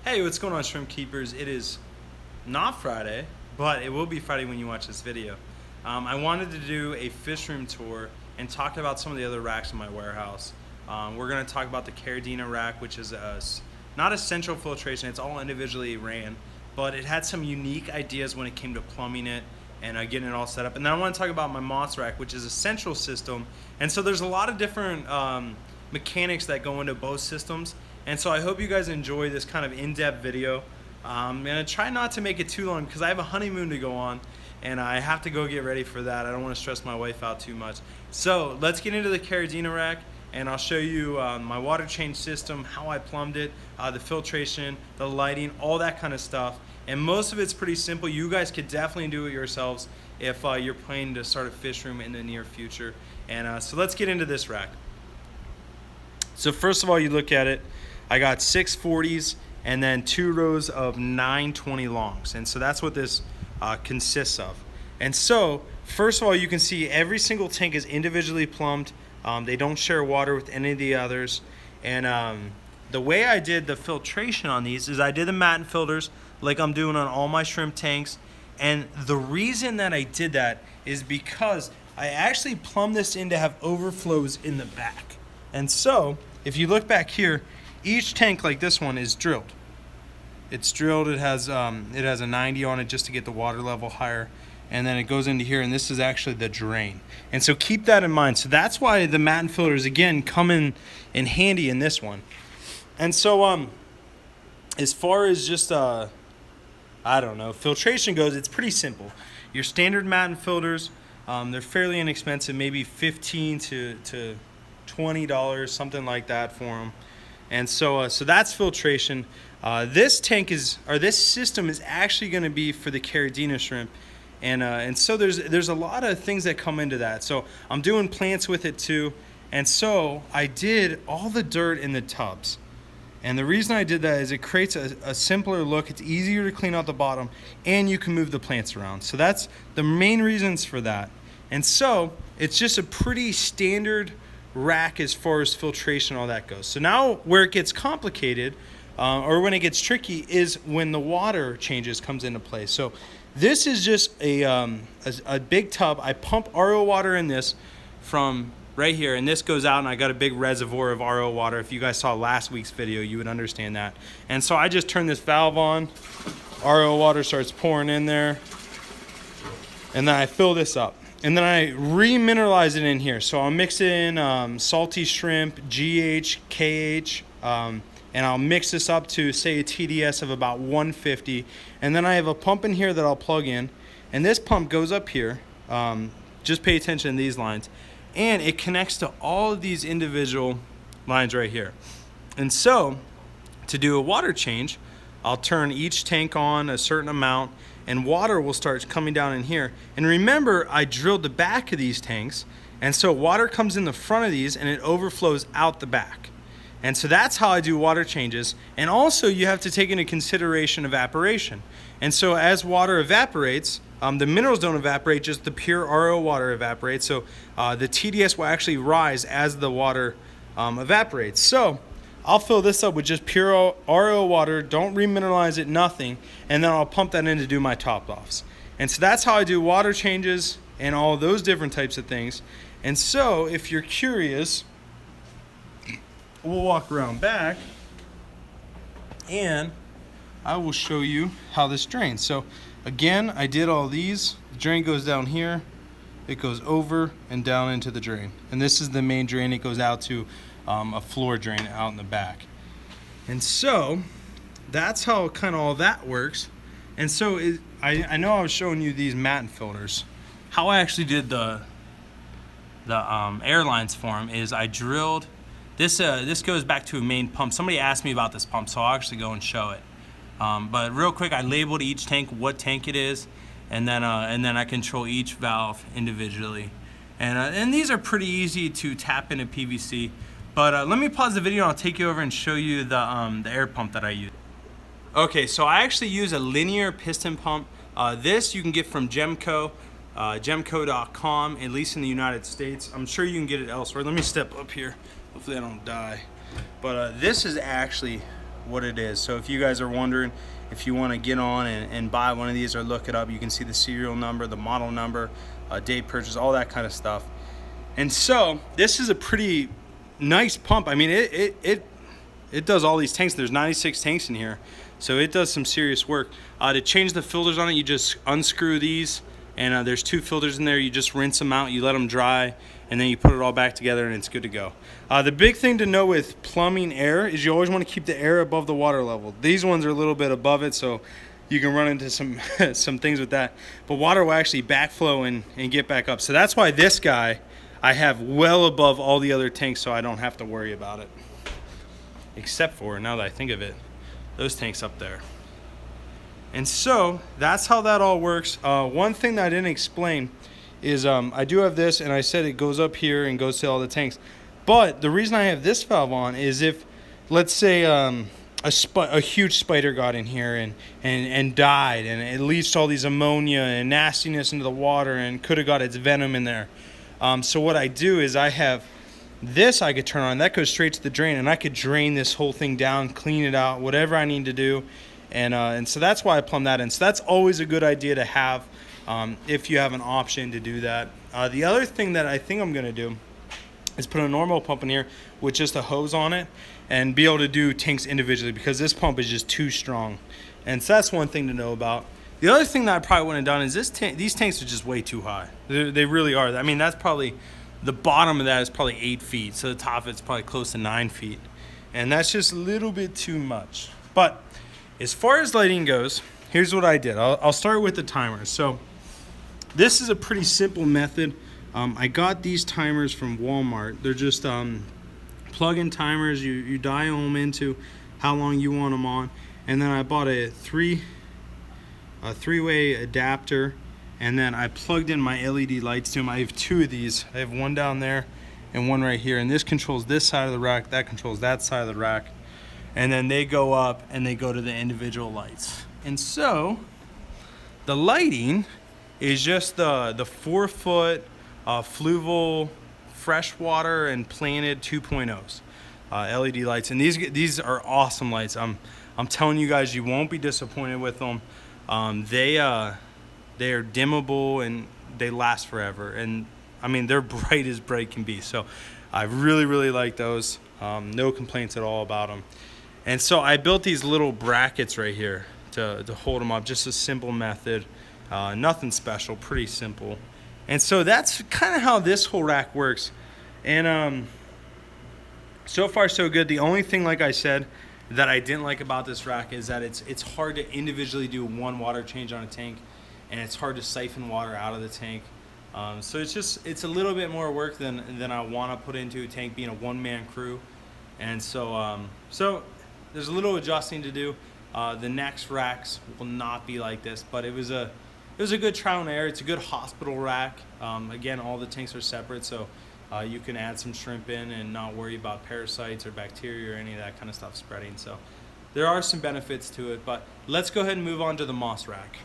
Hey, what's going on, shrimp keepers? It is not Friday, but it will be Friday when you watch this video. I wanted to do a fish room tour and talk about some of the other racks in my warehouse. We're going to talk about the Caridina Rack, which is not a central filtration. It's all individually ran, but it had some unique ideas when it came to plumbing it and getting it all set up. And then I want to talk about my Moss Rack, which is a central system. And so there's a lot of different mechanics that go into both systems. And so I hope you guys enjoy this kind of in-depth video. I'm gonna try not to make it too long because I have a honeymoon to go on and I have to go get ready for that. I don't want to stress my wife out too much. So let's get into the Caridina Rack and I'll show you my water change system, how I plumbed it, the filtration, the lighting, all that kind of stuff. And most of it's pretty simple. You guys could definitely do it yourselves if you're planning to start a fish room in the near future. And so let's get into this rack. So first of all, you look at it. I got 640s and then 2 rows of 920 longs. And so that's what this consists of. And so, first of all, you can see every single tank is individually plumbed. They don't share water with any of the others. And the way I did the filtration on these is I did the matin filters like I'm doing on all my shrimp tanks. And the reason that I did that is because I actually plumbed this in to have overflows in the back. And so, if you look back here, each tank like this one is drilled. It's drilled, it has a 90 on it just to get the water level higher. And then it goes into here, and this is actually the drain. And so keep that in mind. So that's why the matin filters, again, come in handy in this one. And so as far as just, I don't know, filtration goes, it's pretty simple. Your standard matin filters, they're fairly inexpensive, maybe $15 to $20, something like that for them. And so that's filtration. This tank this system is actually going to be for the Caridina shrimp, and so there's a lot of things that come into that. So I'm doing plants with it too, and so I did all the dirt in the tubs. And the reason I did that is it creates a simpler look. It's easier to clean out the bottom, and you can move the plants around. So that's the main reasons for that. And so it's just a pretty standard rack as far as filtration, all that goes. So now where it gets complicated or when it gets tricky is when the water changes comes into play. So this is just a big tub. I pump RO water in this from right here, and this goes out, and I got a big reservoir of RO water. If you guys saw last week's video, you would understand that. And so I just turn this valve on, RO water starts pouring in there, and then I fill this up. And then I remineralize it in here. So I'll mix in salty shrimp, GH, KH, and I'll mix this up to, say, a TDS of about 150. And then I have a pump in here that I'll plug in. And this pump goes up here. Just pay attention to these lines. And it connects to all of these individual lines right here. And so, to do a water change, I'll turn each tank on a certain amount, and water will start coming down in here. And remember, I drilled the back of these tanks, and so water comes in the front of these and it overflows out the back. And so that's how I do water changes. And also you have to take into consideration evaporation. And so as water evaporates, the minerals don't evaporate, just the pure RO water evaporates. So the TDS will actually rise as the water evaporates. So I'll fill this up with just pure RO water, don't remineralize it, nothing, and then I'll pump that in to do my top offs. And so that's how I do water changes and all those different types of things. And so if you're curious, we'll walk around back and I will show you how this drains. So again, I did all these. The drain goes down here, it goes over and down into the drain. And this is the main drain. It goes out to a floor drain out in the back. And so that's how kind of all that works. And so I know I was showing you these matin filters. How I actually did the air lines for them is I drilled this. This goes back to a main pump. Somebody asked me about this pump, so I'll actually go and show it. But real quick, I labeled each tank what tank it is, and then I control each valve individually. And these are pretty easy to tap into PVC. But let me pause the video and I'll take you over and show you the air pump that I use. Okay, so I actually use a linear piston pump. This you can get from Gemco, gemco.com, at least in the United States. I'm sure you can get it elsewhere. Let me step up here. Hopefully I don't die. But this is actually what it is. So if you guys are wondering if you want to get on and buy one of these or look it up, you can see the serial number, the model number, date purchase, all that kind of stuff. And so this is a pretty nice pump. I mean, it does all these tanks. There's 96 tanks in here, so it does some serious work. To change the filters on it, you just unscrew these, and there's 2 filters in there. You just rinse them out, you let them dry, and then you put it all back together, and it's good to go. The big thing to know with plumbing air is you always want to keep the air above the water level. These ones are a little bit above it, so you can run into some some things with that. But water will actually backflow and get back up. So that's why this guy I have well above all the other tanks, so I don't have to worry about it. Except for, now that I think of it, those tanks up there. And so that's how that all works. One thing that I didn't explain is I do have this, and I said it goes up here and goes to all the tanks. But the reason I have this valve on is if, let's say, a huge spider got in here and died, and it leached all these ammonia and nastiness into the water and could have got its venom in there. So what I do is I have this I could turn on. That goes straight to the drain, and I could drain this whole thing down, clean it out, whatever I need to do. And so that's why I plumb that in. So that's always a good idea to have if you have an option to do that. The other thing that I think I'm going to do is put a normal pump in here with just a hose on it and be able to do tanks individually, because this pump is just too strong. And so that's one thing to know about. The other thing that I probably wouldn't have done is these tanks are just way too high. They really are. I mean, that's probably, the bottom of that is probably 8 feet. So the top of it's probably close to 9 feet. And that's just a little bit too much. But as far as lighting goes, here's what I did. I'll start with the timers. So this is a pretty simple method. I got these timers from Walmart. They're just plug-in timers. You dial them into how long you want them on. And then I bought a three-way adapter, and then I plugged in my LED lights to them. I have 2 of these. I have one down there and one right here, and this controls this side of the rack, that controls that side of the rack, and then they go up and they go to the individual lights. And so the lighting is just the 4-foot fluval freshwater and planted 2.0s LED lights, and these are awesome lights. I'm telling you guys, you won't be disappointed with them. They are dimmable and they last forever, and I mean, they're bright as bright can be. So I really like those. No complaints at all about them. And so I built these little brackets right here to hold them up. Just a simple method, nothing special, pretty simple. And so that's kind of how this whole rack works. And so far so good. The only thing, like I said, that I didn't like about this rack is that it's hard to individually do one water change on a tank, and it's hard to siphon water out of the tank. So it's a little bit more work than I want to put into a tank, being a one-man crew. And so so there's a little adjusting to do. The next racks will not be like this, but it was a good trial and error. It's a good hospital rack. Again, all the tanks are separate, so you can add some shrimp in and not worry about parasites or bacteria or any of that kind of stuff spreading. So there are some benefits to it, but let's go ahead and move on to the moss rack.